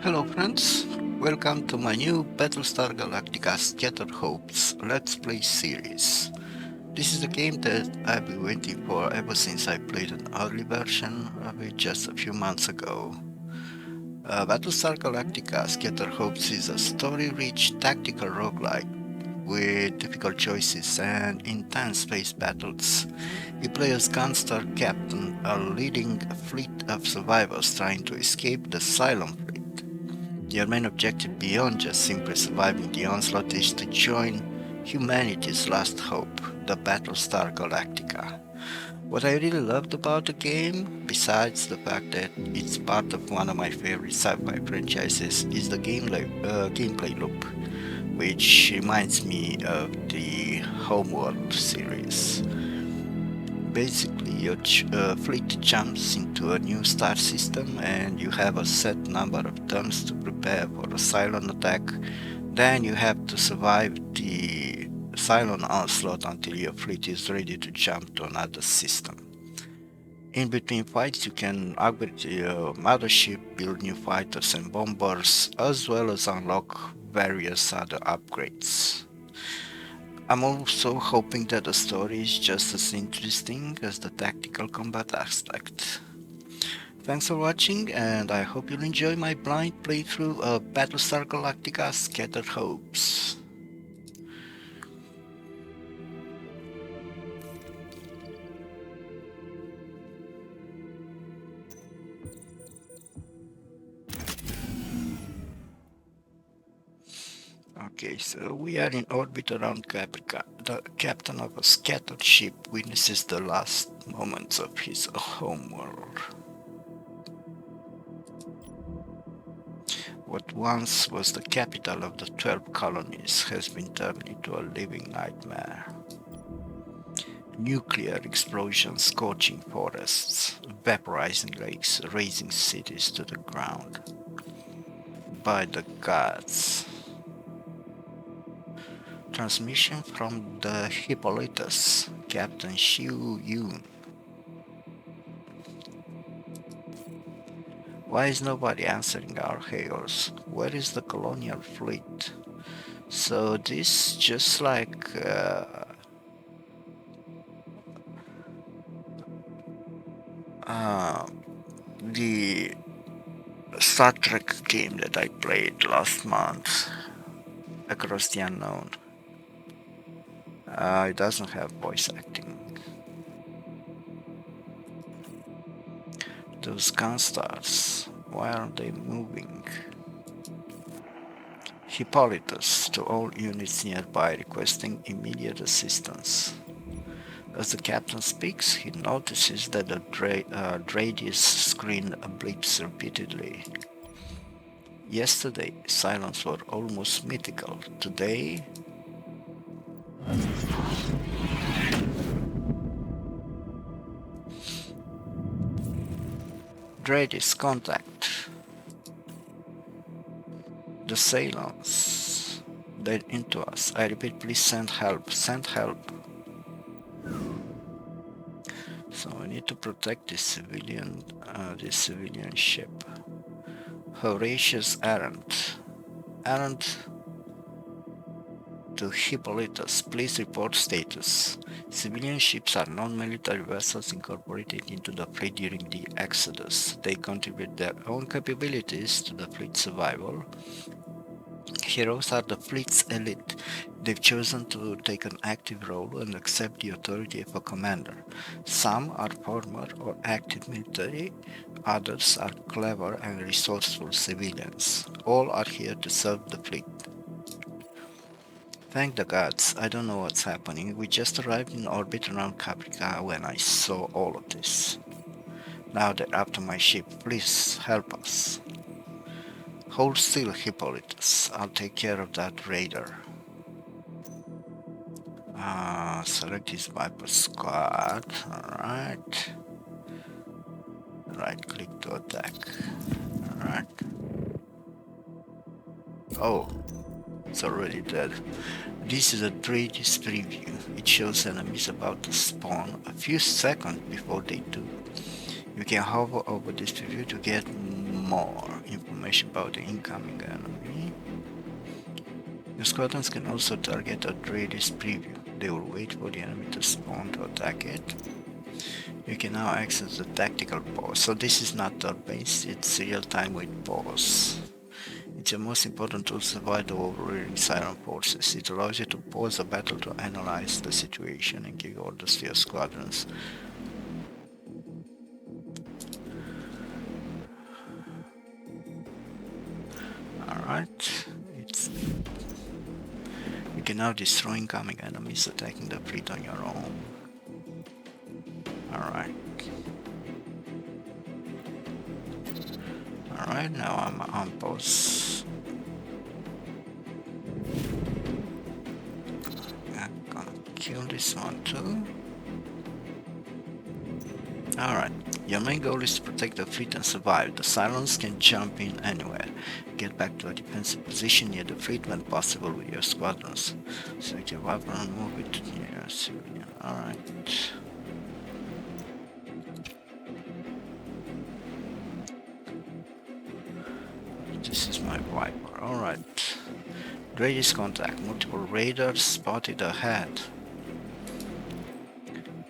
Hello friends, welcome to my new Battlestar Galactica Scattered Hopes Let's Play series. This is a game that I've been waiting for ever since I played an early version of it just a few months ago. Battlestar Galactica Scattered Hopes is a story-rich tactical roguelite with difficult choices and intense space battles. You play as Gunstar Captain, leading a fleet of survivors trying to escape the Cylon Fleet. Your main objective beyond just simply surviving the onslaught is to join humanity's last hope, the Battlestar Galactica. What I really loved about the game, besides the fact that it's part of one of my favorite sci-fi franchises, is the gameplay loop, which reminds me of the Homeworld series. Basically, your fleet jumps into a new star system and you have a set number of turns to prepare for a Cylon attack. Then you have to survive the Cylon onslaught until your fleet is ready to jump to another system. In between fights, you can upgrade your mothership, build new fighters and bombers, as well as unlock various other upgrades. I'm also hoping that the story is just as interesting as the tactical combat aspect. Thanks for watching, and I hope you'll enjoy my blind playthrough of Battlestar Galactica Scattered Hopes. Okay, so we are in orbit around Caprica. The captain of a scattered ship witnesses the last moments of his homeworld. What once was the capital of the 12 colonies has been turned into a living nightmare. Nuclear explosions scorching forests, vaporizing lakes, razing cities to the ground. By the gods. Transmission from the Hippolytus, Captain Xiu Yun. Why is nobody answering our hails? Where is the colonial fleet? So this just like the Star Trek game that I played last month, Across the Unknown. It doesn't have voice acting. Those Gunstars, why aren't they moving? Hippolytus to all units nearby requesting immediate assistance. As the captain speaks, he notices that the Dradius screen blips repeatedly. Yesterday, Cylons were almost mythical. Today, Dradius contact. The Cylons. They're into us. I repeat, please send help. Send help. So we need to protect this civilian ship. Horatius errand. Errand to Hippolytus. Please report status. Civilian ships are non-military vessels incorporated into the fleet during the Exodus. They contribute their own capabilities to the fleet's survival. Heroes are the fleet's elite. They've chosen to take an active role and accept the authority of a commander. Some are former or active military, others are clever and resourceful civilians. All are here to serve the fleet. Thank the gods, I don't know what's happening. We just arrived in orbit around Caprica when I saw all of this. Now they're after my ship. Please help us. Hold still, Hippolytus. I'll take care of that raider. Select his viper squad. Alright. Right click to attack. Alright. Oh, it's already dead. This is a 3D preview. It shows enemies about to spawn a few seconds before they do. You can hover over this preview to get more information about the incoming enemy. Your squadrons can also target a radius preview. They will wait for the enemy to spawn to attack it. You can now access the tactical pause. So this is not turn-based, it's real-time with pause. It's your most important tool to survive the overwhelming Cylon forces. It allows you to pause a battle to analyze the situation and give orders to your squadrons. Alright, you can now destroy incoming enemies attacking the fleet on your own. Alright. Alright, now I'm on pause. I'm gonna kill this one too. Alright, your main goal is to protect the fleet and survive. The Cylons can jump in anywhere. Get back to a defensive position near the fleet when possible with your squadrons. Select your weapon and move it to near a civilian. Alright. This is my Viper. Alright. Radius contact. Multiple raiders spotted ahead.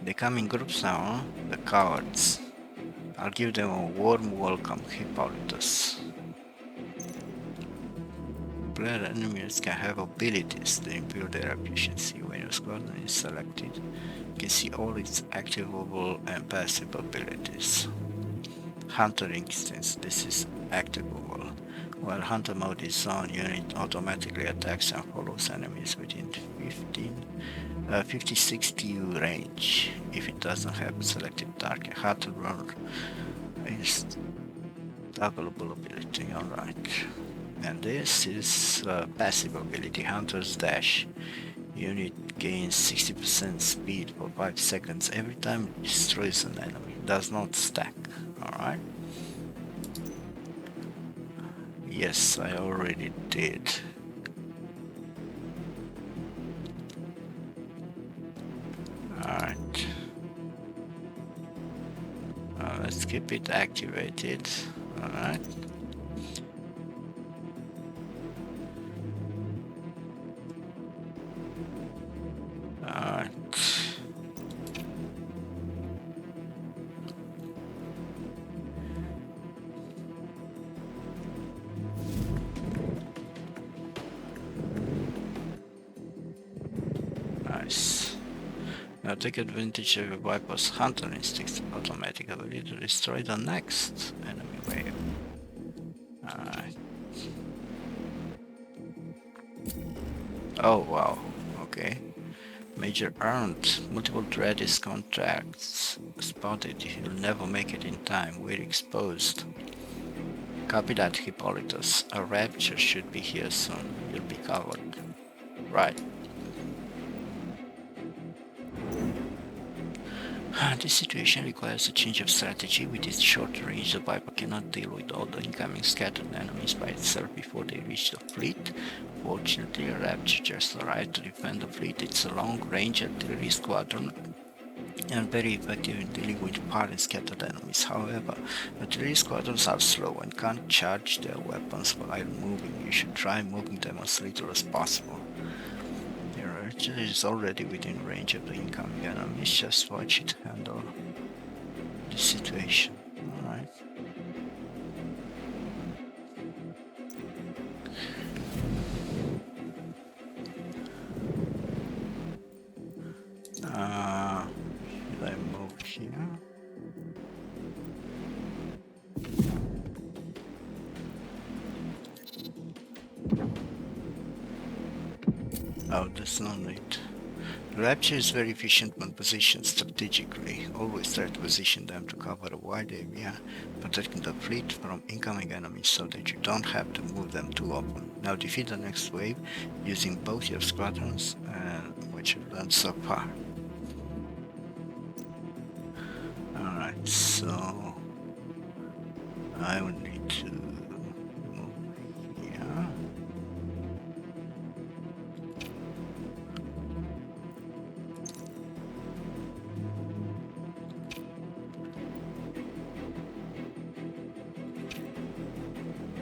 They come in groups now, the cowards. I'll give them a warm welcome, Hippolytus. Player enemies can have abilities to improve their efficiency. When your squadron is selected, you can see all its activable and passive abilities. Hunter instance, this is activable. While hunter mode is on, unit automatically attacks and follows enemies within 50-60 range if it doesn't have a selected target. Hunter runner is toggleable ability, alright. And this is passive ability, Hunter's Dash. Unit gains 60% speed for 5 seconds every time it destroys an enemy. It does not stack, alright. Yes, I already did. Alright. Let's keep it activated. Alright. Alright. Nice. Now take advantage of your Viper's Hunter Instinct's automatic ability to destroy the next enemy wave. Alright. Oh wow, okay. Major earned. Multiple Dreadis contracts spotted. You'll never make it in time. We're exposed. Copy that, Hippolytus. A rapture should be here soon. You'll be covered. Right. This situation requires a change of strategy. With its short range, the Viper cannot deal with all the incoming scattered enemies by itself before they reach the fleet. Fortunately, a Rapture just arrived to defend the fleet. It's a long-range artillery squadron and very effective in dealing with far and scattered enemies. However, artillery squadrons are slow and can't charge their weapons while moving. You should try moving them as little as possible. The artillery is already within range of the incoming enemies. Just watch it handle the situation. Alright. Should I move here? Oh, there's no need. Rapture is very efficient when positioned strategically. Always try to position them to cover a wide area, protecting the fleet from incoming enemies so that you don't have to move them too often. Now defeat the next wave using both your squadrons and what you've done so far. Alright, so I will need to move here.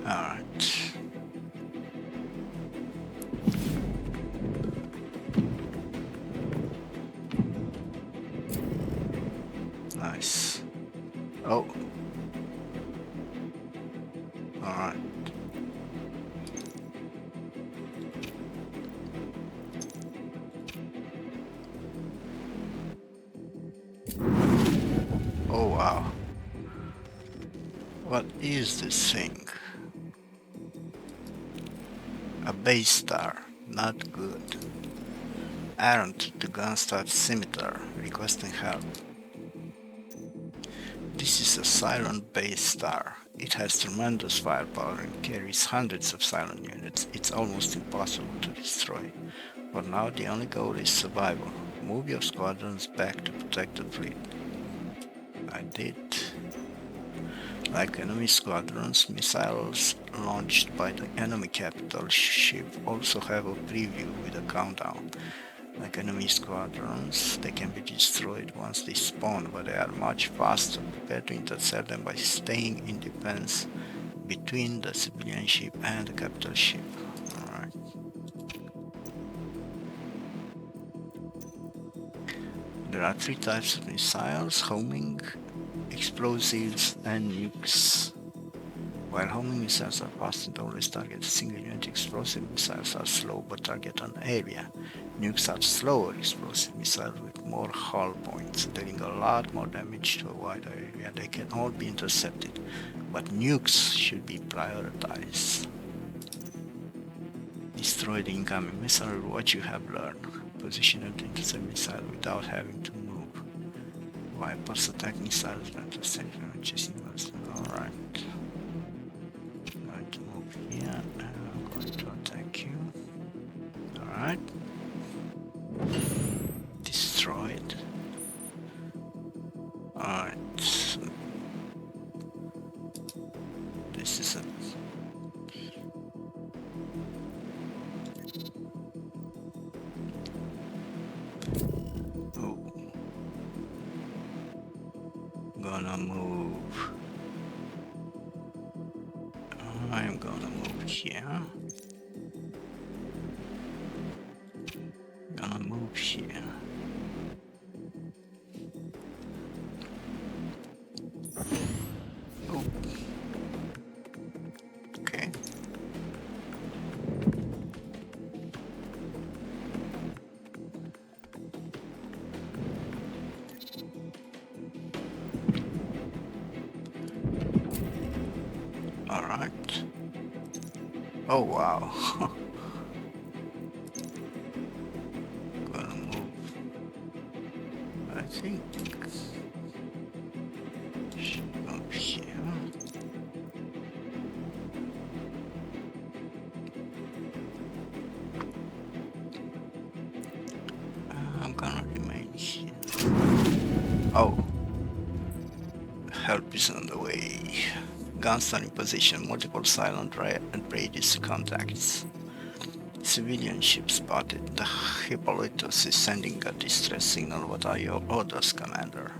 Alright. Nice. Oh. Alright. Oh wow. What is this thing? A base star. Not good. Errant to Gunstar Scimitar, requesting help. This is a Cylon base star. It has tremendous firepower and carries hundreds of Cylon units. It's almost impossible to destroy. For now, the only goal is survival. Move your squadrons back to protect the fleet. I did. Like enemy squadrons, missiles launched by the enemy capital ship also have a preview with a countdown. Like enemy squadrons, they can be destroyed once they spawn, but they are much faster. Prepare to intercept them by staying in defense between the civilian ship and the capital ship. Alright. There are 3 types of missiles: homing, explosives, and nukes. While homing missiles are fast and always target a single unit, explosive missiles are slow but target an area. Nukes are slower explosive missiles with more hull points, dealing a lot more damage to a wider area. They can all be intercepted, but nukes should be prioritized. Destroy the incoming missile with what you have learned. Position it to intercept missile without having to move. Vipers attack missiles and chasing missiles. Alright. I'm going to move here and I'm going to attack you. Alright. Destroyed. Alright. This is a gonna move. I'm gonna move here. Gonna move here. Oh. Okay. Alright. Oh wow. Gonna move. I think up here. I'm gonna remain here. Oh. Help is on the way. Gunstar in position, multiple silent and radius contacts. Civilian ship spotted. The Hippolytus is sending a distress signal. What are your orders, Commander?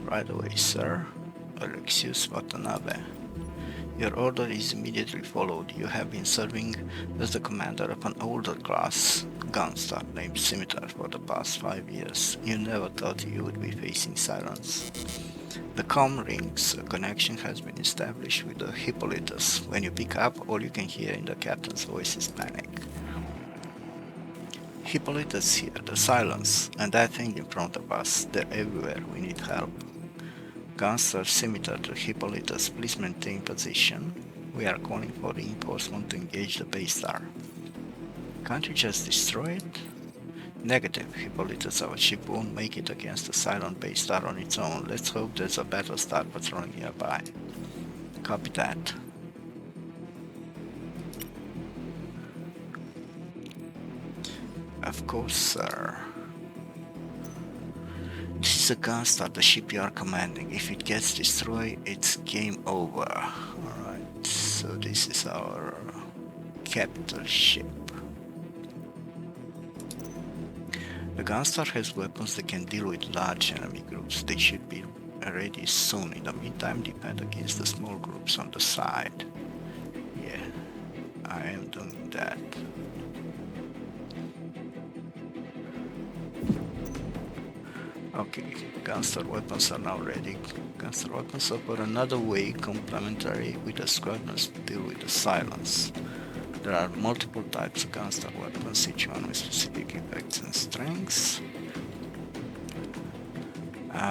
Right away, sir. Alexius Watanabe. Your order is immediately followed. You have been serving as the commander of an older class Gunstar named Scimitar for the past 5 years. You never thought you would be facing silence. The comm rings. A connection has been established with the Hippolytus. When you pick up, all you can hear in the captain's voice is panic. Hippolytus here, the silence, and that thing in front of us. They're everywhere. We need help. Gunstar Scimitar to Hippolytus, please maintain position. We are calling for reinforcement to engage the base star. Can't you just destroy it? Negative, Hippolytus, our ship won't make it against the Cylon base star on its own. Let's hope there's a Battlestar patrolling nearby. Copy that. Of course, sir. This is a Gunstar, the ship you are commanding. If it gets destroyed, it's game over. Alright, so this is our capital ship. The Gunstar has weapons that can deal with large enemy groups. They should be ready soon. In the meantime, defend against the small groups on the side. Yeah, I am doing that. Okay, gunster weapons are now ready. Gunster weapons offer another way complementary with the squadrons to deal with the Cylons. There are multiple types of gunster weapons, each one with specific effects and strengths.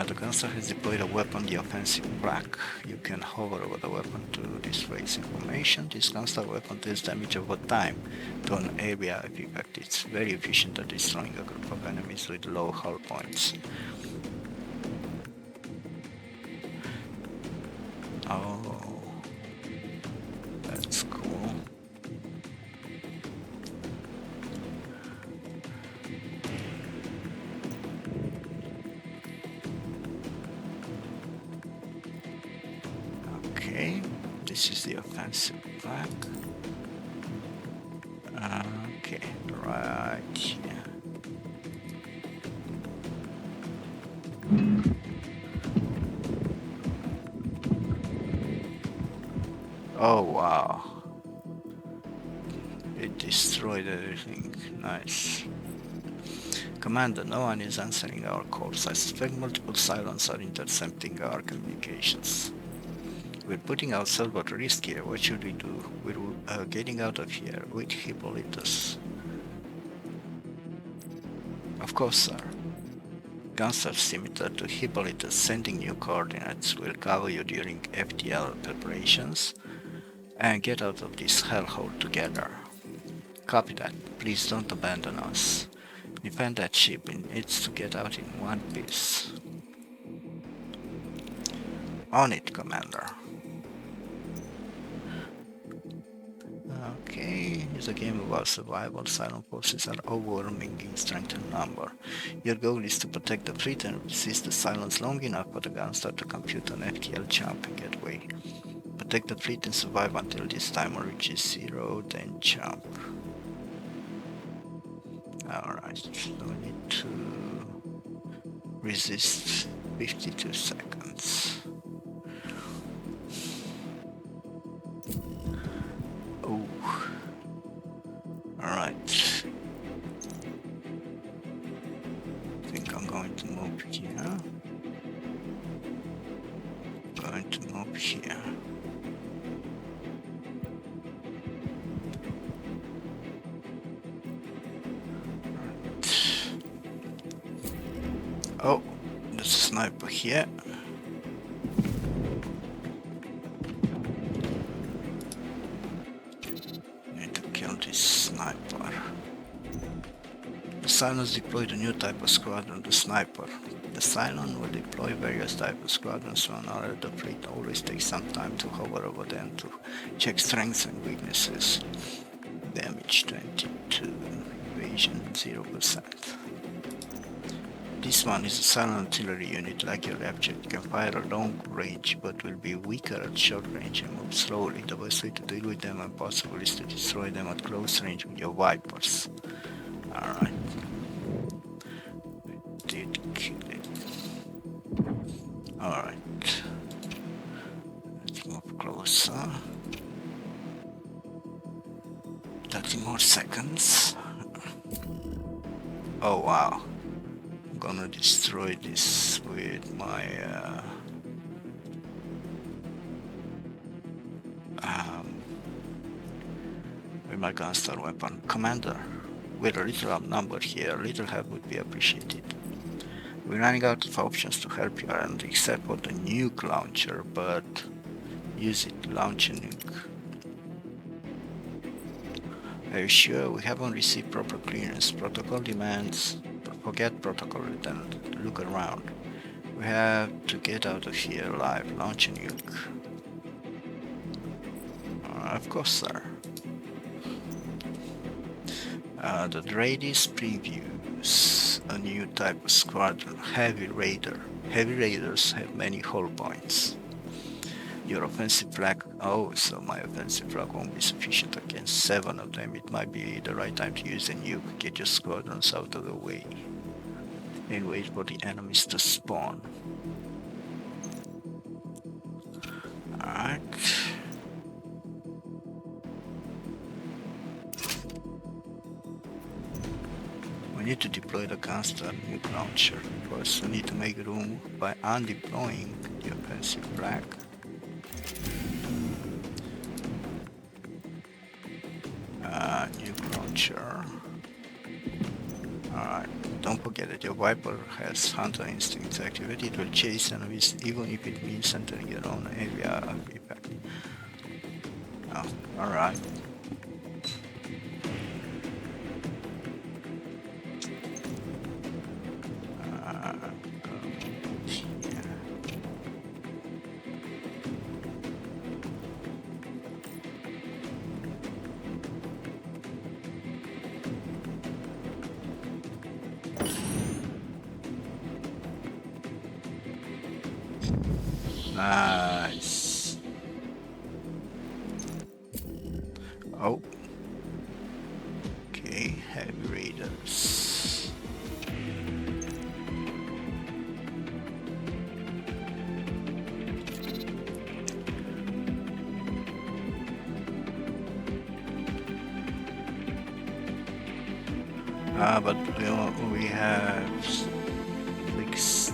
The gunster has deployed a weapon, the offensive flag. You can hover over the weapon to display its information. This gunster weapon deals damage over time to an area if effect. It's very efficient at destroying a group of enemies with low hull points. Oh, that's cool. Okay, this is the offensive flag. Okay, right here. Oh wow. It destroyed everything. Nice. Commander, no one is answering our calls. I suspect multiple Cylons are intercepting our communications. We're putting ourselves at risk here. What should we do? We're getting out of here with Hippolytus. Of course, sir. Gunster similar to Hippolytus sending new coordinates will cover you during FTL preparations and get out of this hellhole together. Copy that. Please don't abandon us. Defend that ship. It needs to get out in one piece. On it, Commander. Okay, it's a game about survival. Cylon forces are overwhelming in strength and number. Your goal is to protect the fleet and resist the Cylons long enough for the gunster to compute an FTL jump and get away. Protect the fleet and survive until this timer reaches 0, then jump. Alright, so we need to resist 52 seconds. Oh. Alright. I think I'm going to move here. Going to move here. Oh, there's a sniper here. Need to kill this sniper. The Cylons deployed a new type of squadron, the sniper. The Cylon will deploy various types of squadrons to another. The fleet always takes some time to hover over them to check strengths and weaknesses. Damage 22, evasion 0%. This one is a Cylon artillery unit like your Rapture. It can fire at long range but will be weaker at short range and move slowly. The best way to deal with them and possible is to destroy them at close range with your Vipers. Alright. We did kill it. Alright. Let's move closer. 30 more seconds. Oh wow. I'm gonna destroy this with my gunster weapon. Commander, we're a little outnumbered here. A little help would be appreciated. We're running out of options to help you, and except for the nuke launcher, but use it. Launch a nuke. Are you sure? We haven't received proper clearance. Protocol demands. Forget protocol, then look around. We have to get out of here alive. Launch a nuke. Of course, sir. The Draydis previews a new type of squadron, Heavy Raider. Heavy Raiders have many hull points. Your offensive flag... Oh, so my offensive flag won't be sufficient against 7 of them. It might be the right time to use a nuke. Get your squadrons out of the way and wait for the enemies to spawn. Alright. We need to deploy the constant new launcher. First, we need to make room by undeploying the offensive flag. New launcher. Alright, don't forget that your Viper has hunter instincts activated. It will chase enemies even if it means entering your own area of effect. Oh, alright. Nice. Oh. Okay, heavy raiders. But we have 6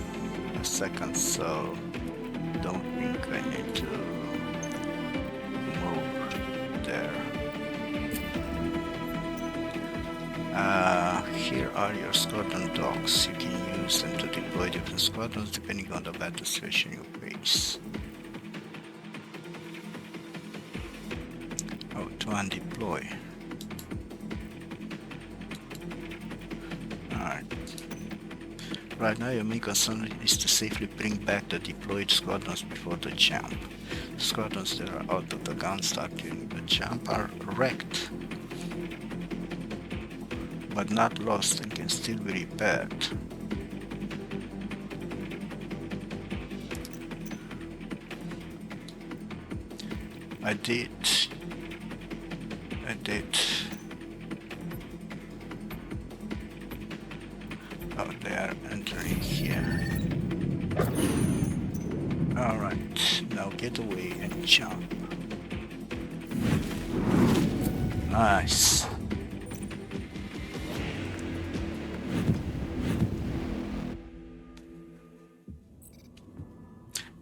seconds, so don't think I need to move there. Here are your squadron docks. You can use them to deploy different squadrons depending on the battle situation you face. Oh, to undeploy. Alright. Right now your main concern is to safely bring back the deployed squadrons before the jump. Squadrons that are out of the gun start during the jump are wrecked, but not lost and can still be repaired. I did. Oh, they are entering here. Alright, now get away and jump. Nice.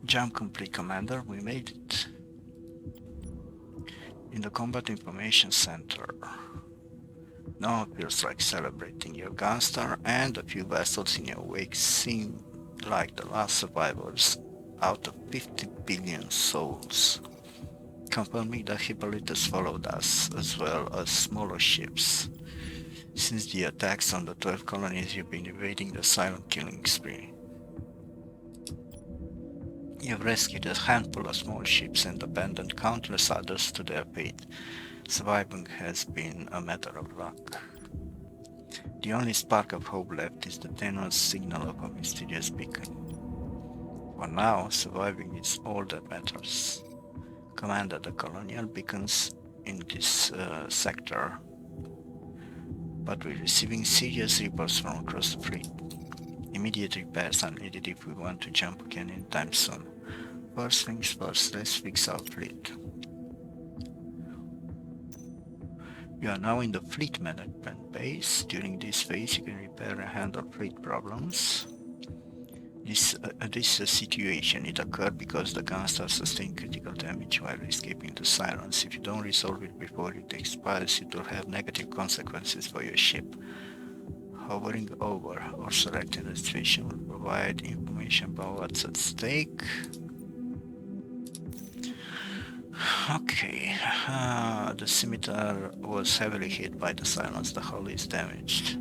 Jump complete, Commander. We made it. In the Combat Information Center. Now it feels like celebrating. Your Gunstar and a few vessels in your wake seem like the last survivors out of 50 billion souls. Confirming that Hippolytus followed us, as well as smaller ships. Since the attacks on the 12 colonies, you've been evading the silent killing spree. You've rescued a handful of small ships and abandoned countless others to their fate. Surviving has been a matter of luck. The only spark of hope left is the tenuous signal of a mysterious beacon. For now, surviving is all that matters. Commander, the colonial beacons in this sector, but we're receiving serious reports from across the fleet. Immediate repairs are needed if we want to jump again anytime soon. First things first, let's fix our fleet. You are now in the fleet management base. During this phase, you can repair and handle fleet problems. This situation, it occurred because the Gunstar sustained critical damage while escaping the Cylons. If you don't resolve it before it expires, it will have negative consequences for your ship. Hovering over or selecting the situation will provide information about what's at stake. Okay, the scimitar was heavily hit by the Cylons. The hull is damaged.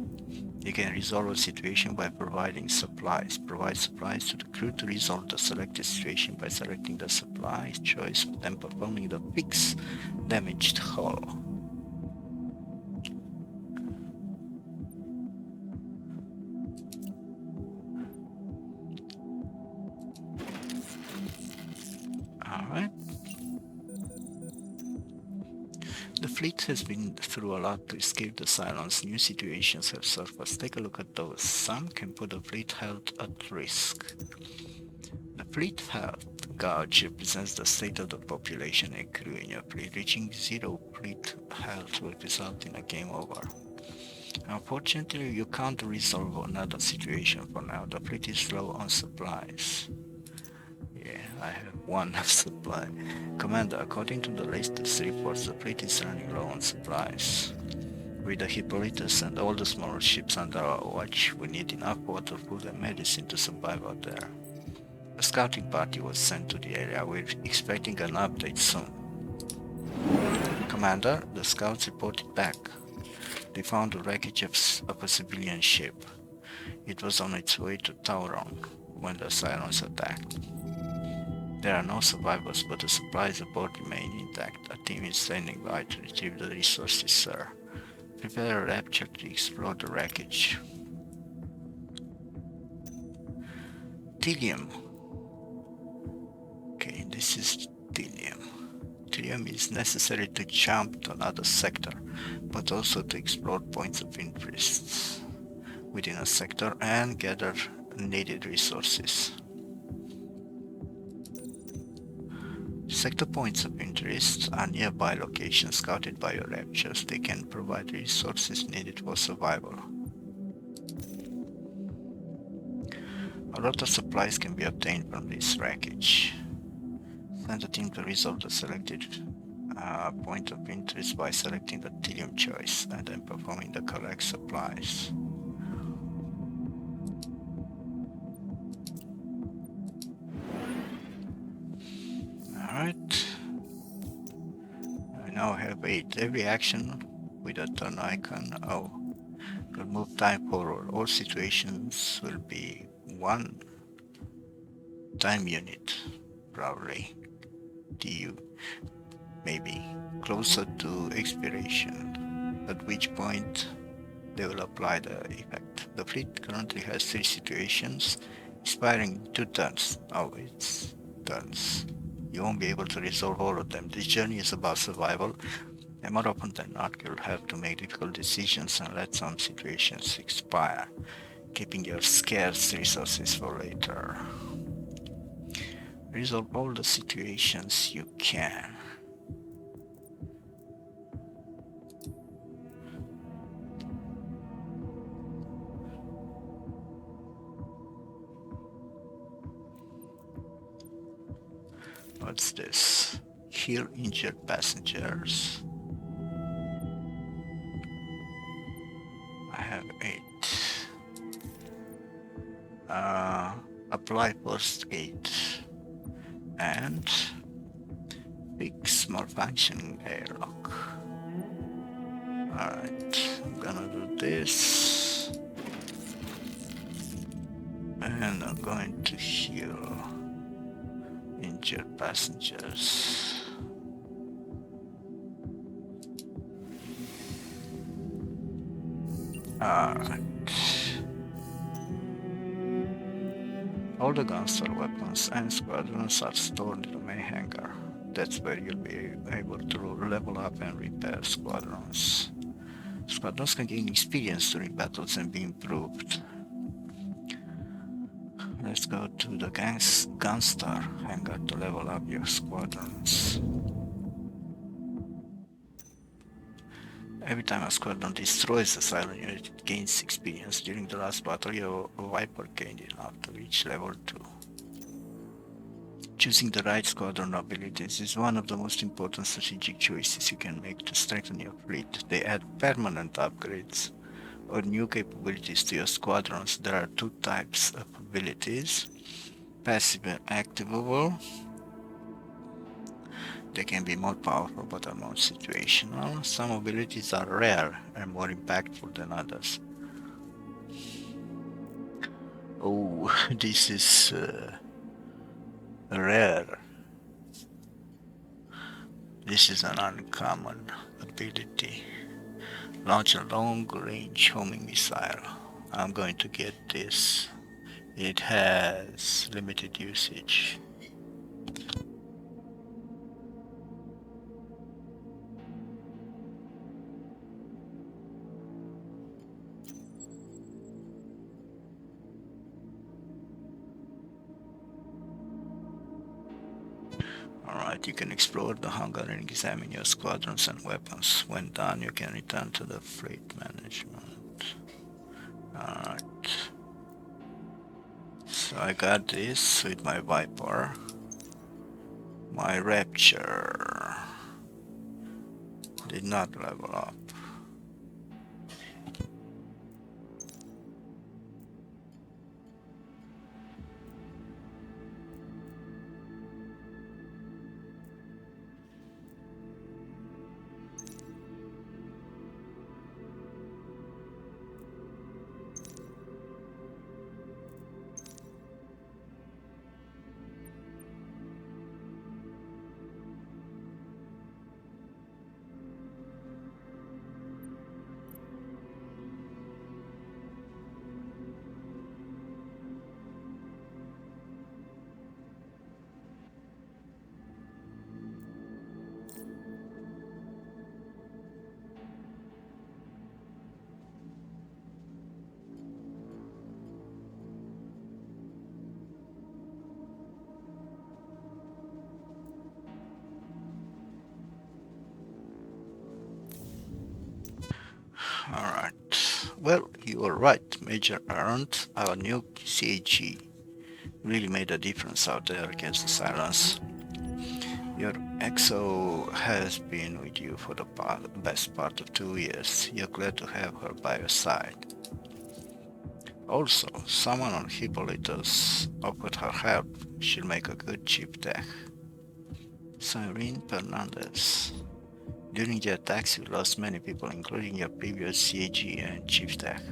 You can resolve a situation by providing supplies. Provide supplies to the crew to resolve the selected situation by selecting the supply choice, then performing the fix damaged hull. Alright. The fleet has been through a lot to escape the Cylons. New situations have surfaced. Take a look at those. Some can put the fleet health at risk. The fleet health gauge represents the state of the population and crew in your fleet. Reaching zero fleet health will result in a game over. Unfortunately, you can't resolve another situation for now. The fleet is low on supplies. Yeah, I have one supply. Commander, according to the latest reports, the fleet is running low on supplies. With the Hippolytus and all the smaller ships under our watch, we need enough water, food, and medicine to survive out there. A scouting party was sent to the area. We're expecting an update soon. Commander, the scouts reported back. They found the wreckage of a civilian ship. It was on its way to Tauron when the Cylons attacked. There are no survivors, but the supplies aboard remain intact. A team is standing by to retrieve the resources, sir. Prepare a rapture to explore the wreckage. Tilium. Okay, this is Tilium. Tilium is necessary to jump to another sector, but also to explore points of interest within a sector and gather needed resources. Sector points of interest are nearby locations scouted by your raptures. They can provide resources needed for survival. A lot of supplies can be obtained from this wreckage. Send a team to resolve the selected point of interest by selecting the Tilium choice and then performing the correct supplies. Alright. I now have 8. Every action with a turn icon will move time forward. All situations will be 1 time unit, probably. TU, maybe, closer to expiration, at which point they will apply the effect. The fleet currently has 3 situations, expiring 2 turns. It's turns. You won't be able to resolve all of them. This journey is about survival, and more often than not, you'll have to make difficult decisions and let some situations expire, keeping your scarce resources for later. Resolve all the situations you can. What's this? Heal injured passengers. I have 8. Apply first aid and fix malfunctioning airlock. Alright, I'm gonna do this. And I'm going to heal injured passengers. Alright. All the guns or weapons and squadrons are stored in the main hangar. That's where you'll be able to level up and repair squadrons. Squadrons can gain experience during battles and be improved. Let's go to the Gunstar hangar to level up your squadrons. Every time a squadron destroys a Cylon unit, it gains experience. During the last battle, your Viper gained enough to reach level 2. Choosing the right squadron abilities is one of the most important strategic choices you can make to strengthen your fleet. They add permanent upgrades or new capabilities to your squadrons. There are 2 types of abilities: passive and activable. They can be more powerful but are more situational. Some abilities are rare and more impactful than others. Oh, this is rare. This is an uncommon ability. Launch a long-range homing missile. I'm going to get this. It has limited usage. Alright, you can explore the hangar and examine your squadrons and weapons. When done, you can return to the fleet management. Alright. So I got this with my Viper. My Rapture did not level up. Alright. Well, you were right, Major Arndt. Our new CAG really made a difference out there against the Cylons. Your EXO has been with you for the best part of 2 years. You're glad to have her by your side. Also, someone on Hippolytus offered her help. She'll make a good chief tech. Cyrene Fernandez. During the attacks, you lost many people, including your previous CAG and chief tech.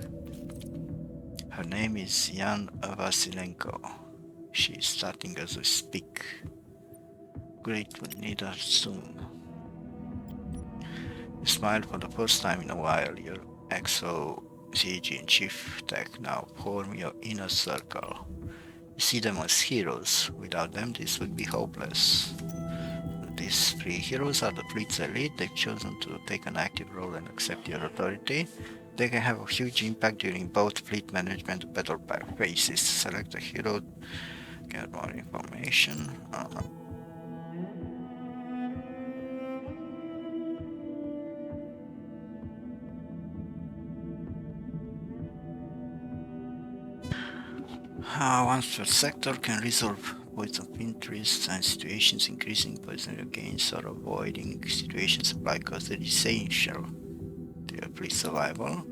Her name is Yan Vasilenko. She is starting as we speak. Great, we need her soon. You smiled for the first time in a while. Your EXO, CAG and chief tech now form your inner circle. You see them as heroes. Without them, this would be hopeless. These three heroes are the fleet's elite. They've chosen to take an active role and accept your authority. They can have a huge impact during both fleet management and battle phases. Select a hero, get more information. One per sector can resolve points of interest and situations, increasing personal gains or avoiding situations supply costs that is essential to your fleet survival.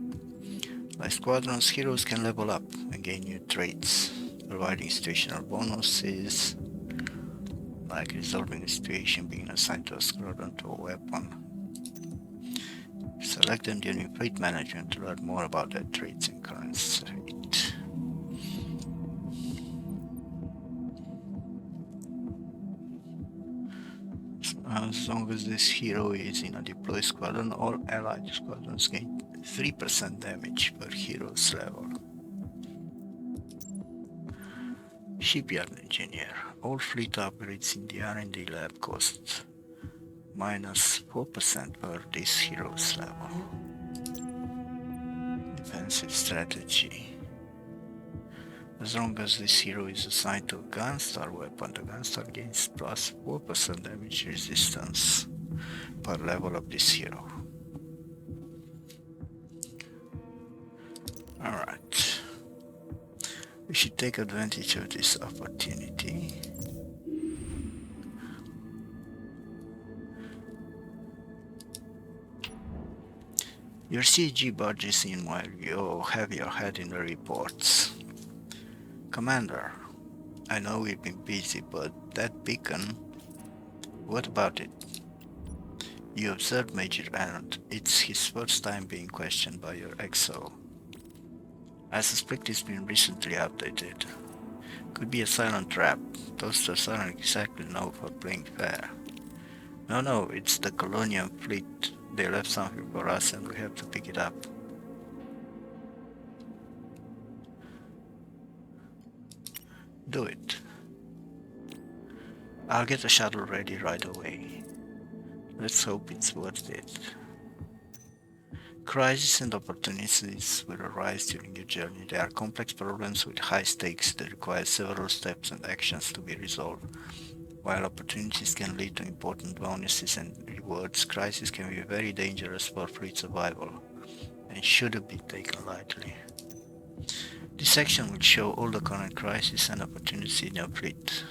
Like squadrons, heroes can level up and gain new traits, providing situational bonuses, like resolving a situation, being assigned to a squadron to a weapon. Select them during fleet management to learn more about their traits and current state. As long as this hero is in a deployed squadron, all allied squadrons gain 3% damage per hero's level. Shipyard engineer. All fleet upgrades in the R&D lab cost minus 4% per this hero's level. Defensive strategy. As long as this hero is assigned to a Gunstar weapon, the Gunstar gains plus 4% damage resistance per level of this hero. Alright. We should take advantage of this opportunity. Your CG barges in while you have your head in the reports. Commander, I know we've been busy, but that beacon, what about it? You observed Major Arndt. It's his first time being questioned by your EXO. I suspect it's been recently updated. Could be a silent trap. Toasters aren't exactly known for playing fair. No, it's the Colonial Fleet. They left something for us and we have to pick it up. Do it. I'll get the shuttle ready right away. Let's hope it's worth it. Crises and opportunities will arise during your journey. They are complex problems with high stakes that require several steps and actions to be resolved. While opportunities can lead to important bonuses and rewards, crises can be very dangerous for fleet survival and shouldn't be taken lightly. This section will show all the current crises and opportunities in your fleet.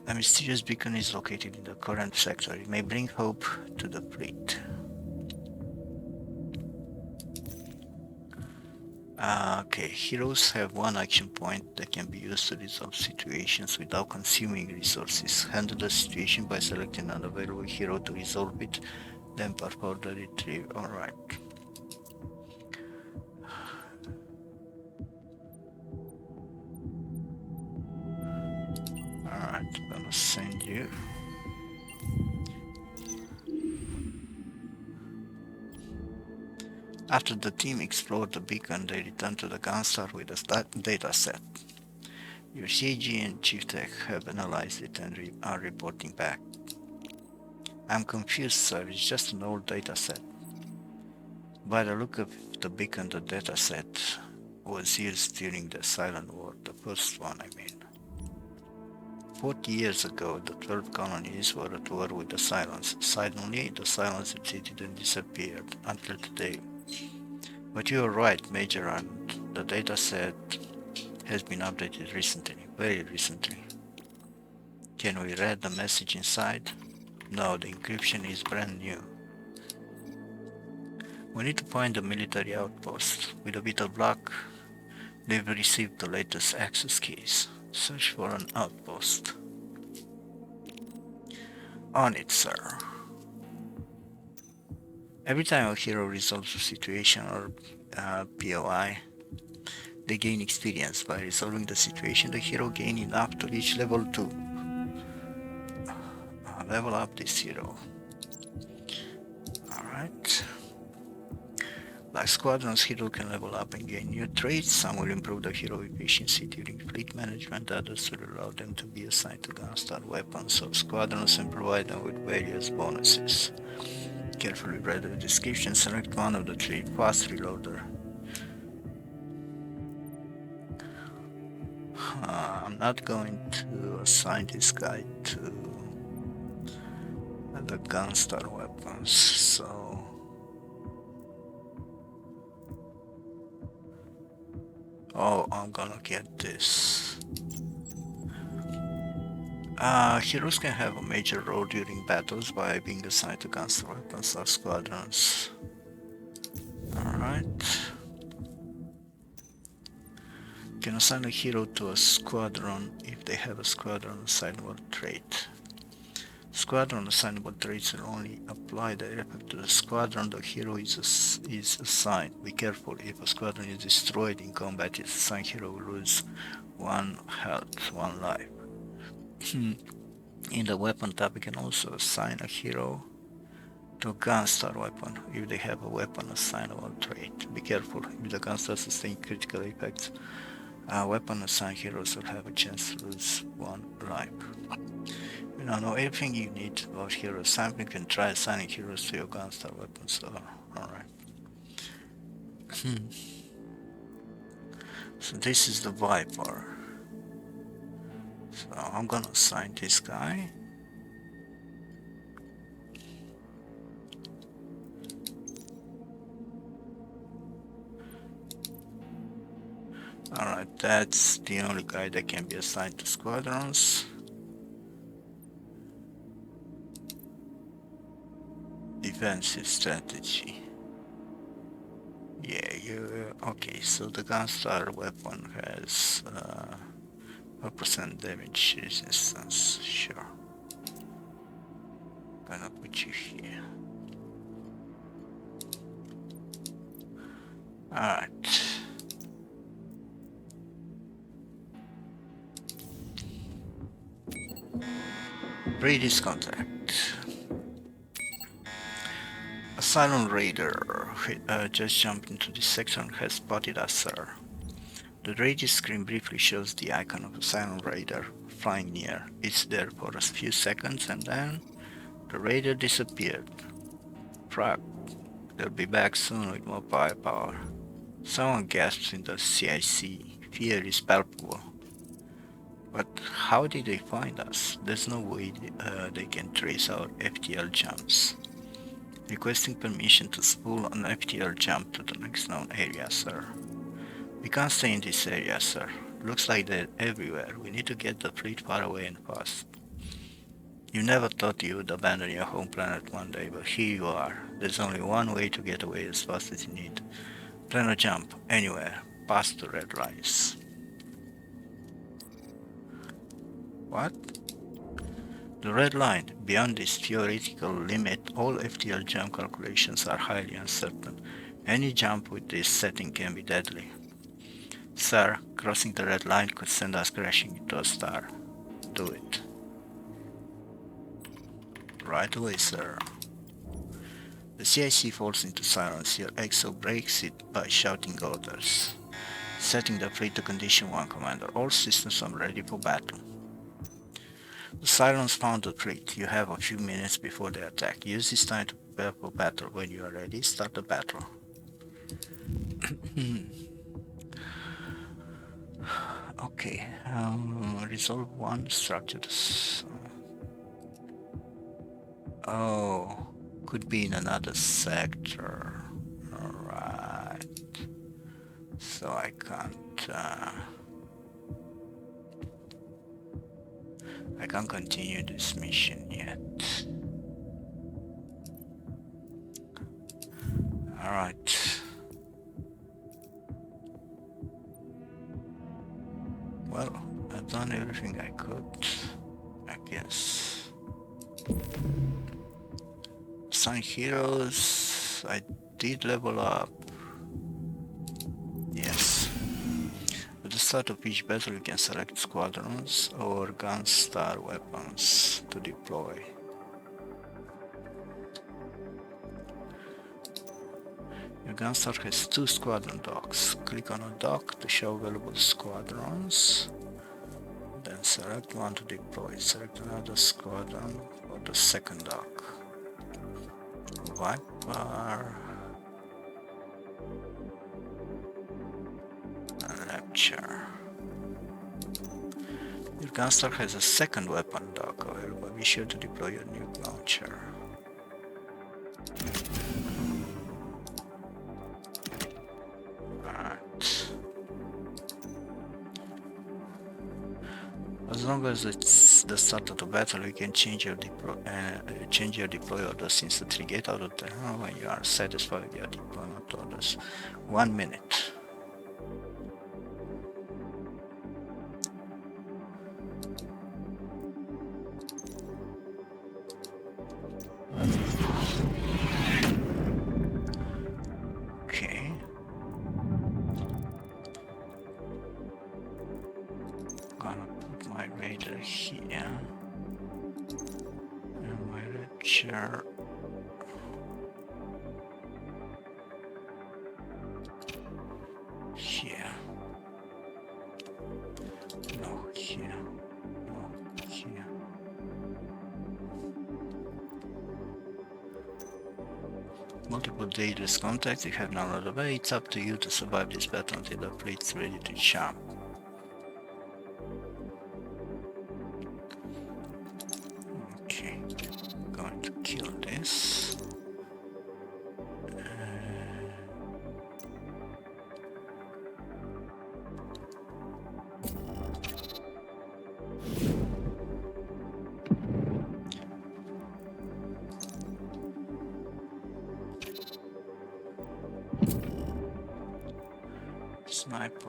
A mysterious beacon is located in the current sector. It may bring hope to the fleet. Okay, heroes have one action point that can be used to resolve situations without consuming resources. Handle the situation by selecting an available hero to resolve it, then perform the retrieve. Alright. Alright, I'm gonna send you. After the team explored the beacon, they returned to the Gunstar with a data set. Your CG and Chief Tech have analyzed it and are reporting back. I'm confused, sir. It's just an old data set. By the look of the beacon, the data set was used during the Cylon War, the first one, I mean. 40 years ago, the 12 colonies were at war with the Cylons. Suddenly, the Cylons retreated and disappeared until today. But you are right, Major, and the data set has been updated recently, very recently. Can we read the message inside? No, the encryption is brand new. We need to find a military outpost. With a bit of luck, they've received the latest access keys. Search for an outpost. On it, sir. Every time a hero resolves a situation or POI, they gain experience. By resolving the situation, the hero gains enough to reach level 2. Level up this hero. Alright. Like squadrons, hero can level up and gain new traits. Some will improve the hero efficiency during fleet management, others will allow them to be assigned to Gunstar weapons or squadrons and provide them with various bonuses. Carefully read the description, select one of the 3. Fast reloader. I'm not going to assign this guy to the Gunstar weapons, so I'm gonna get this. Heroes can have a major role during battles by being assigned to Gunstar weapons or squadrons. Alright. Can assign a hero to a squadron if they have a squadron assignable trait. Squadron assignable traits will only apply directly to the squadron the hero is assigned. Be careful, if a squadron is destroyed in combat, its assigned hero will lose 1 health, 1 life. In the weapon tab, you can also assign a hero to a Gunstar weapon if they have a weapon assignable trait. Be careful, if the Gunstar sustains critical effects, weapon assigned heroes will have a chance to lose 1 life. You don't know everything you need about hero assignment. You can try assigning heroes to your Gunstar weapons. Alright. So this is the Viper. So I'm gonna assign this guy. Alright, that's the only guy that can be assigned to squadrons. Defensive strategy. Yeah, okay, so the Gunstar weapon has 4% damage resistance, sure. Gonna put you here. Alright. Read this contract. A Cylon raider just jumped into this section and has spotted us, sir. The radio screen briefly shows the icon of a Cylon raider flying near. It's there for a few seconds and then the raider disappeared. Frog, they'll be back soon with more firepower. Someone gasps in the CIC. Fear is palpable. But how did they find us? There's no way they can trace our FTL jumps. Requesting permission to spool an FTL jump to the next known area, sir. We can't stay in this area, sir. Looks like they're everywhere. We need to get the fleet far away and fast. You never thought you would abandon your home planet one day, but here you are. There's only one way to get away as fast as you need. Plan a jump, anywhere, past the red lines. What? The red line. Beyond this theoretical limit, all FTL jump calculations are highly uncertain. Any jump with this setting can be deadly. Sir, crossing the red line could send us crashing into a star. Do it. Right away, sir. The CIC falls into silence. Your EXO breaks it by shouting orders. Setting the fleet to condition 1, Commander. All systems are ready for battle. The Cylons found the fleet. You have a few minutes before they attack. Use this time to prepare for battle. When you are ready, start the battle. Okay, resolve 1 structures. Oh, could be in another sector. Alright. So I can't continue this mission yet. Alright. Well, I've done everything I could, I guess. Assign heroes. I did level up. Yes. At the start of each battle you can select squadrons or Gunstar weapons to deploy. Your Gunstar has 2 squadron docks. Click on a dock to show available squadrons. Then select one to deploy. Select another squadron for the second dock. Viper and Rapture. Your Gunstar has a second weapon dock available. Be sure to deploy your new launcher. As long as it's the start of the battle, you can change your deploy orders instantly. Get out of the town when you are satisfied with your deployment orders. 1 minute. Okay. Gonna put my radar here. And my rapture. Here. No, here. No, here. Multiple dangerous contacts you have none of the way. It's up to you to survive this battle until the fleet's ready to jump. Okay, going to kill this.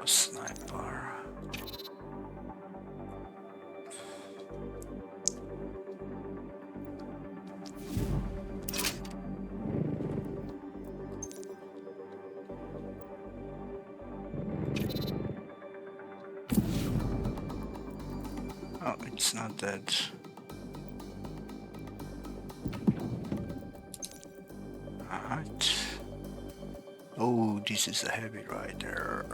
Sniper. Oh, it's not dead. Alright. Oh, this is a heavy rider.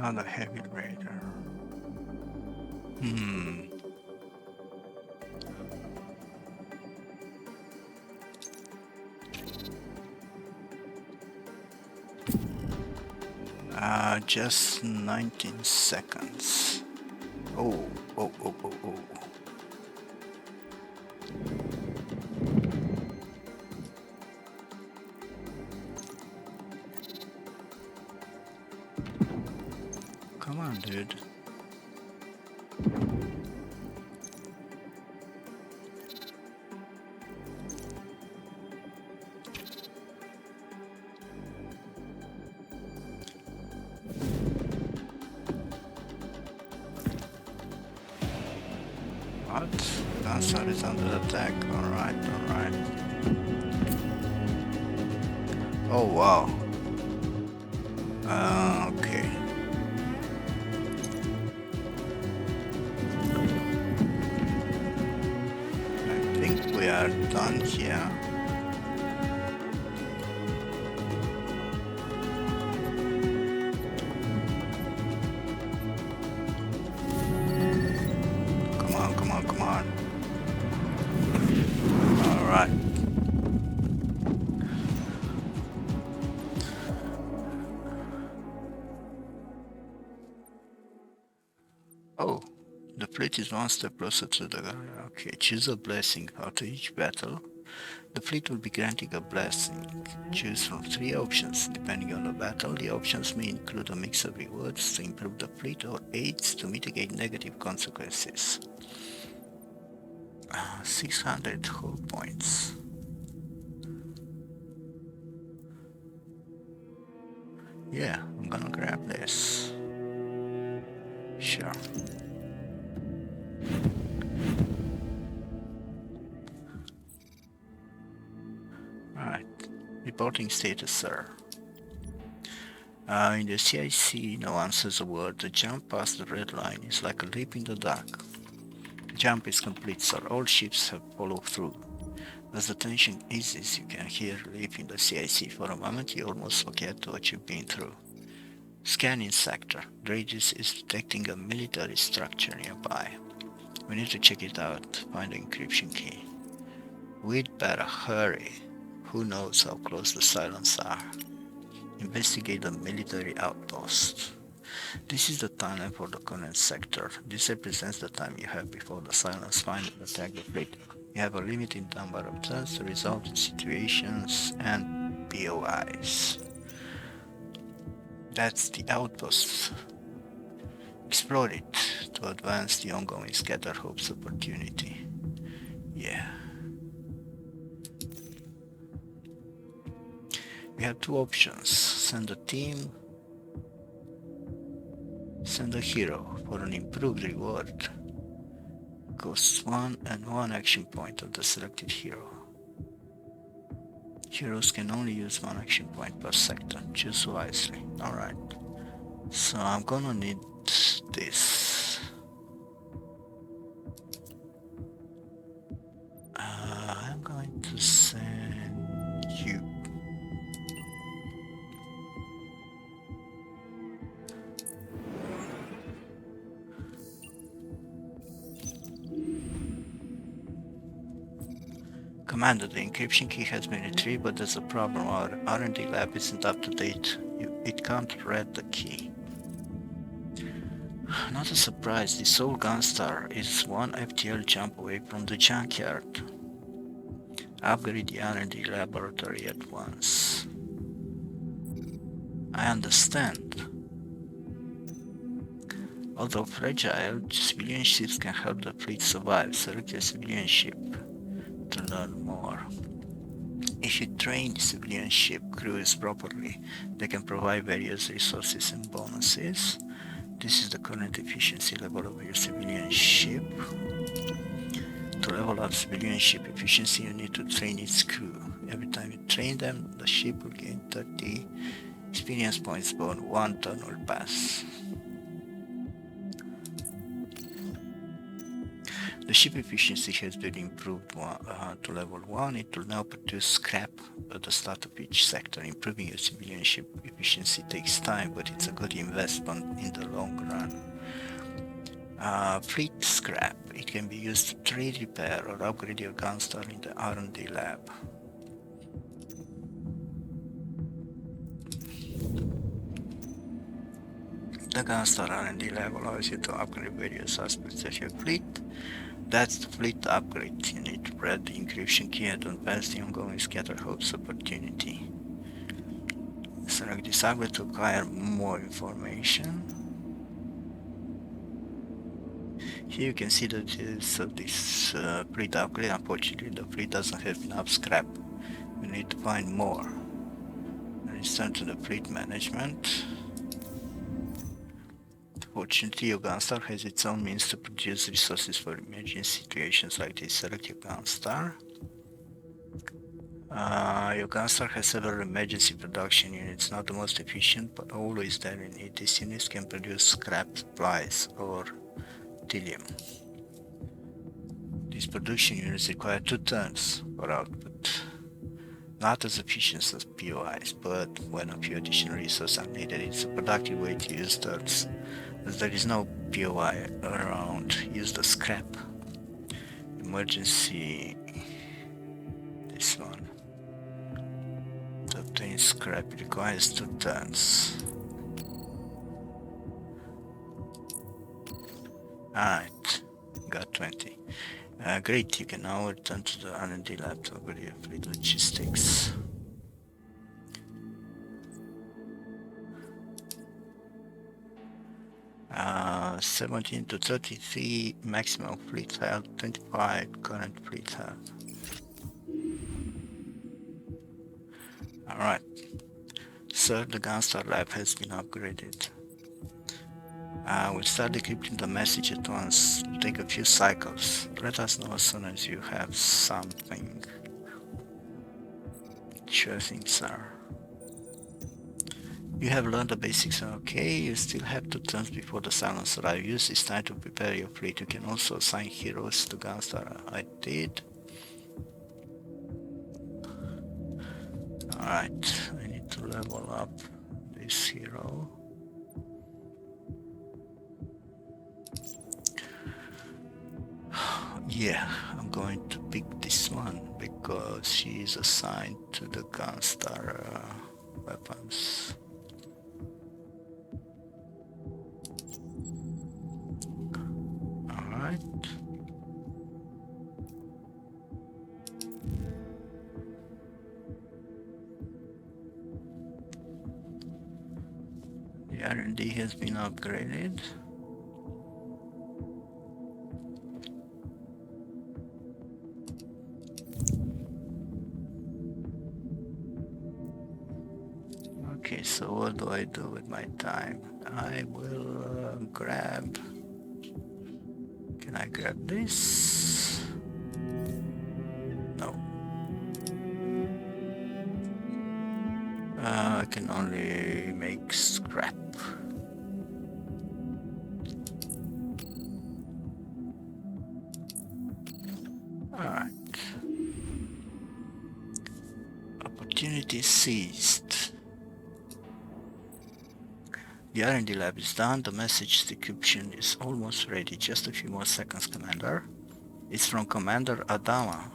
Another heavy raider. Hmm. Just 19 seconds. Oh, oh, oh, oh, oh. Come on, dude. What? Gunstar is under attack. Alright, alright. Oh, wow. Okay. I think we are done here. Come on, come on, come on. Alright. Oh, the fleet is one step closer to the... Okay, choose a blessing. After each battle, the fleet will be granting a blessing. Choose from 3 options. Depending on the battle, the options may include a mix of rewards to improve the fleet or aids to mitigate negative consequences. 600 hull points. Yeah, I'm gonna grab this. Sure. Alright. Reporting status, sir. In the CIC, no one says a word. The jump past the red line is like a leap in the dark. Jump is complete, sir. All ships have followed through. As the tension eases, you can hear relief in the CIC. For a moment, you almost forget what you've been through. Scanning sector. Dredges is detecting a military structure nearby. We need to check it out. Find the encryption key. We'd better hurry. Who knows how close the Cylons are? Investigate the military outpost. This is the timeline for the current sector. This represents the time you have before the Cylons finally attack the fleet. You have a limited number of turns to resolve the situations and POIs. That's the outpost. Explore it to advance the ongoing Scatter Hopes opportunity. Yeah. We have 2 options. Send a team, send a hero for an improved reward. Costs 1 and 1 action point of the selected hero. Heroes can only use 1 action point per sector. Choose wisely. Alright. So I'm gonna need this. I'm going to send you. Commander, the encryption key has been retrieved, but there's a problem. Our R&D lab isn't up to date. It can't read the key. Not a surprise, the Soul Gunstar is 1 FTL jump away from the junkyard. Upgrade the R&D laboratory at once. I understand. Although fragile, civilian ships can help the fleet survive. Select a civilian ship to learn more. If you train the civilian ship crews properly, they can provide various resources and bonuses. This is the current efficiency level of your civilian ship. To level up civilian ship efficiency, you need to train its crew. Every time you train them, the ship will gain 30 experience points per 1 turn will pass. The The ship efficiency has been improved to level 1. It will now produce scrap at the start of each sector. Improving your civilian ship efficiency takes time, but it's a good investment in the long run. Fleet scrap. It can be used to trade, repair, or upgrade your Gunstar in the R&D lab. The Gunstar R&D lab allows you to upgrade various aspects of your fleet. That's the fleet upgrade. You need to read the encryption key and don't pass the ongoing Scatter Hopes opportunity. Select this upgrade to acquire more information. Here you can see the details of this fleet upgrade. Unfortunately, the fleet doesn't have enough scrap. We need to find more. Let's turn to the fleet management. Fortunately, your Gunstar has its own means to produce resources for emergency situations like this. Select your Gunstar. Your Gunstar has several emergency production units, not the most efficient, but always there in need. These units can produce scrap supplies or helium. These production units require 2 turns for output. Not as efficient as POIs, but when a few additional resources are needed, it's a productive way to use turns. As there is no POI around, use the scrap. Emergency. This one. To obtain scrap it requires 2 turns. Alright, got 20. Great, you can now return to the R&D lab to upgrade your fleet logistics. Uh, 17 to 33 maximum fleet health, 25 current fleet health. Alright, sir, the Gunstar lab has been upgraded. We'll start decrypting the message at once. It'll take a few cycles. Let us know as soon as you have something. Sure thing, sir. You have learned the basics, okay? You still have 2 turns before the Cylons arrive. Use this time to prepare your fleet. You can also assign heroes to Gunstar. I did. Alright, I need to level up this hero. Yeah, I'm going to pick this one because she is assigned to the Gunstar weapons. Alright. The R&D has been upgraded. Okay, so what do I do with my time? I will grab... Can I grab this? No. I can only make scrap. Alright. Opportunity seized. The R&D lab is done. The message decryption is almost ready. Just a few more seconds, Commander. It's from Commander Adama.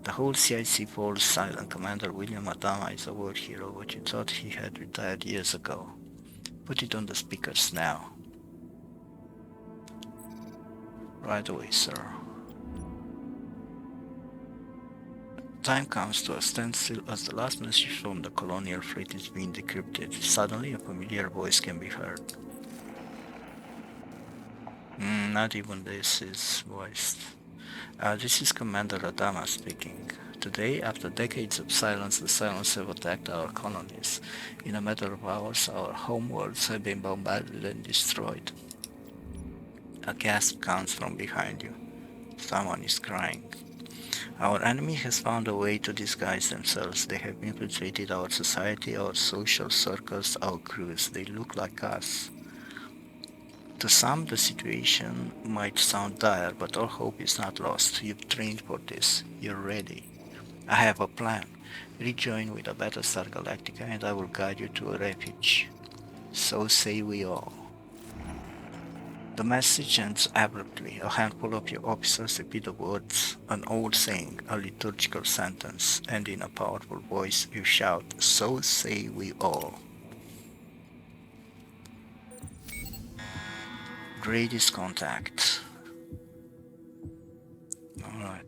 The whole CIC falls silent. Commander William Adama is a war hero, but you thought he had retired years ago. Put it on the speakers now. Right away, sir. Time comes to a standstill as the last message from the colonial fleet is being decrypted. Suddenly, a familiar voice can be heard. Not even this is voiced. This is Commander Adama speaking. Today, after decades of silence, the Cylons have attacked our colonies. In a matter of hours, our homeworlds have been bombarded and destroyed. A gasp comes from behind you. Someone is crying. Our enemy has found a way to disguise themselves. They have infiltrated our society, our social circles, our crews. They look like us. To some, the situation might sound dire, but all hope is not lost. You've trained for this. You're ready. I have a plan. Rejoin with a Battlestar Galactica and I will guide you to a refuge. So say we all. The message ends abruptly. A handful of your officers repeat the words, an old saying, a liturgical sentence, and in a powerful voice you shout, so say we all. Greatest contact. Alright.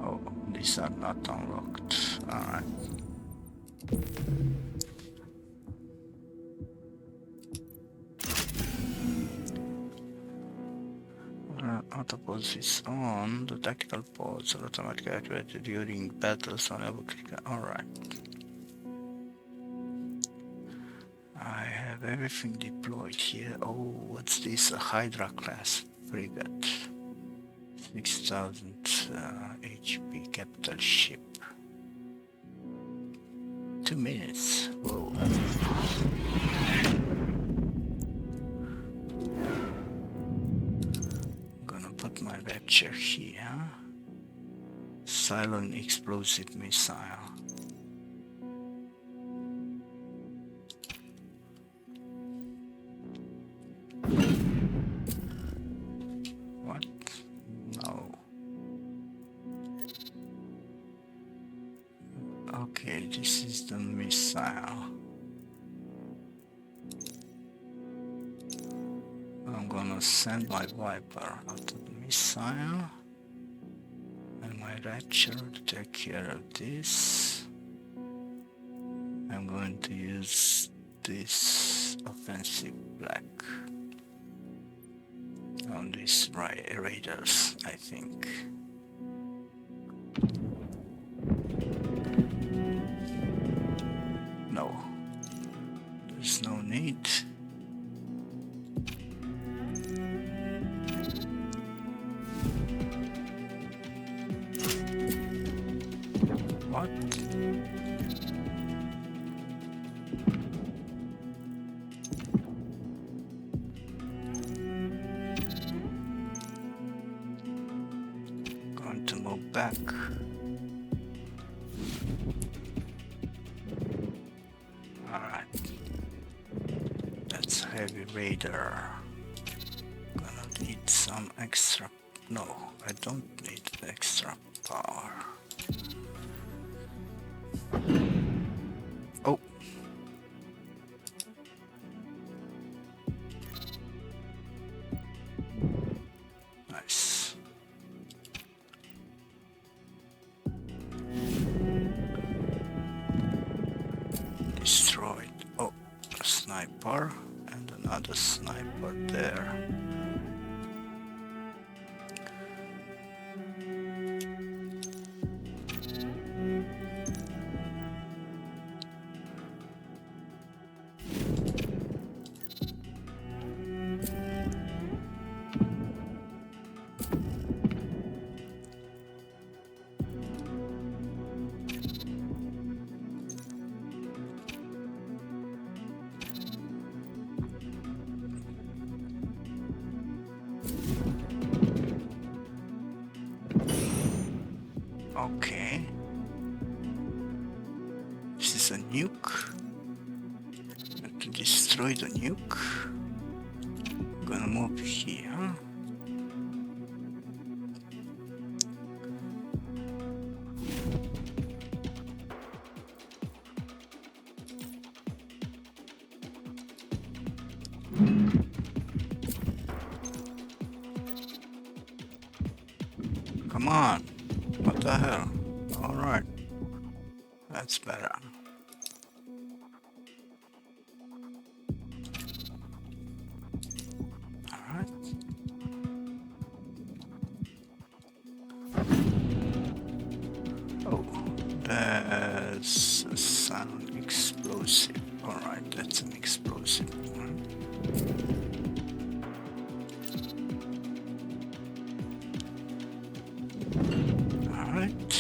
Oh, these are not unlocked. Alright. Auto pause is on. The tactical pause are automatically activated during battles on Allocate. Alright. I have everything deployed here. Oh, what's this? A Hydra class frigate. 6000 HP capital ship. 2 minutes. Whoa. Gonna put my rapture here. Cylon explosive missile. What? No. Okay, this is the missile. I'm gonna send my Viper out to the missile and my Rapture to take care of this. I'm going to use this offensive black on these raiders, I think. No, there's no need. What? Going to move back. Alright. That's heavy raider. Gonna need some extra. No, I don't need extra power. Oh. Nice. Destroyed. Oh, a sniper and another sniper there. Okay. This is a nuke. Have to destroy the nuke. I'm gonna move here. Come on. What the hell? Alright. That's better. There's a sound explosive. Alright, that's an explosive one. Alright.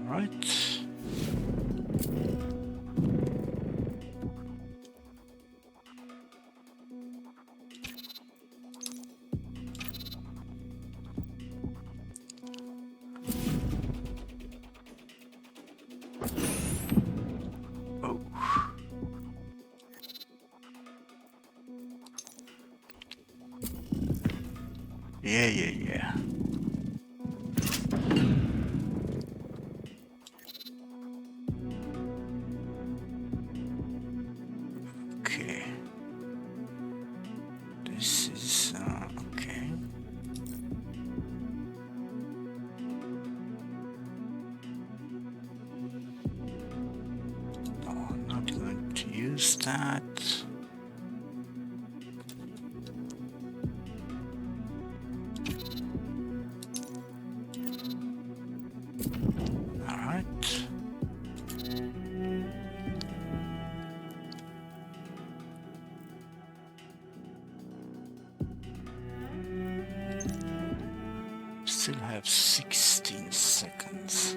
Alright. Oh. Yeah. Okay. This is okay. No, I'm not going to use that. All right. Still have 16 seconds.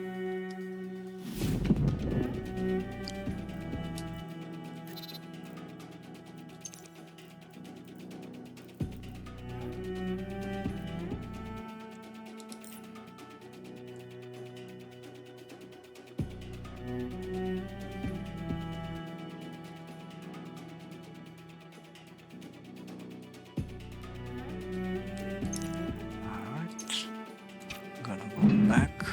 Alright. Gonna go back.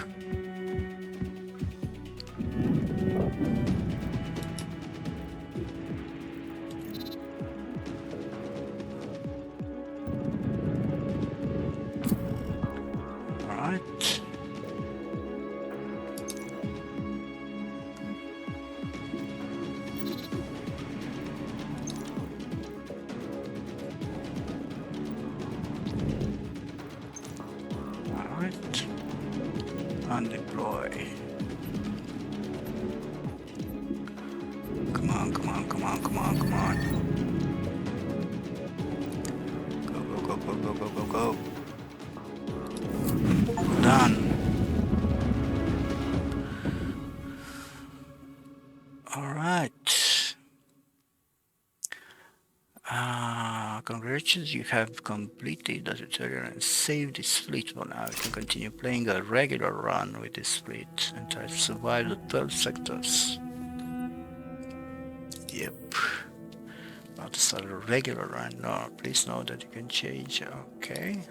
Alright. Alright. Undeploy. Come on. Go. Done. Alright. Congratulations, you have completed the tutorial and saved this fleet for now. You can continue playing a regular run with this fleet and try to survive the 12 sectors. Yep. About to start a regular run. No, please know that you can change. Okay.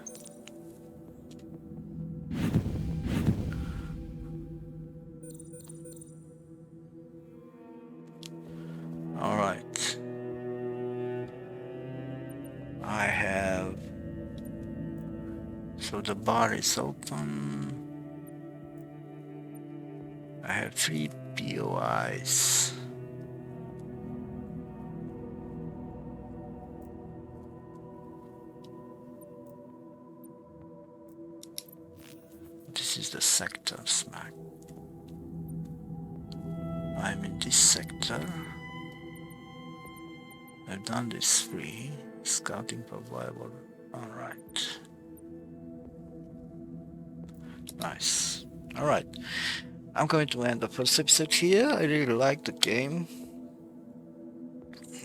Alright. I have... So the bar is open. I have 3 POIs. This is the sector smack. I'm in this sector. I've done this 3. Scouting for viable. Alright. Nice. Alright. I'm going to end the first episode here. I really like the game.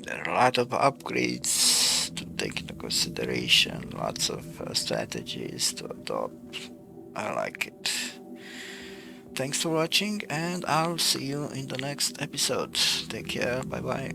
There are a lot of upgrades to take into consideration, lots of strategies to adopt. I like it. Thanks for watching, and I'll see you in the next episode. Take care, bye bye.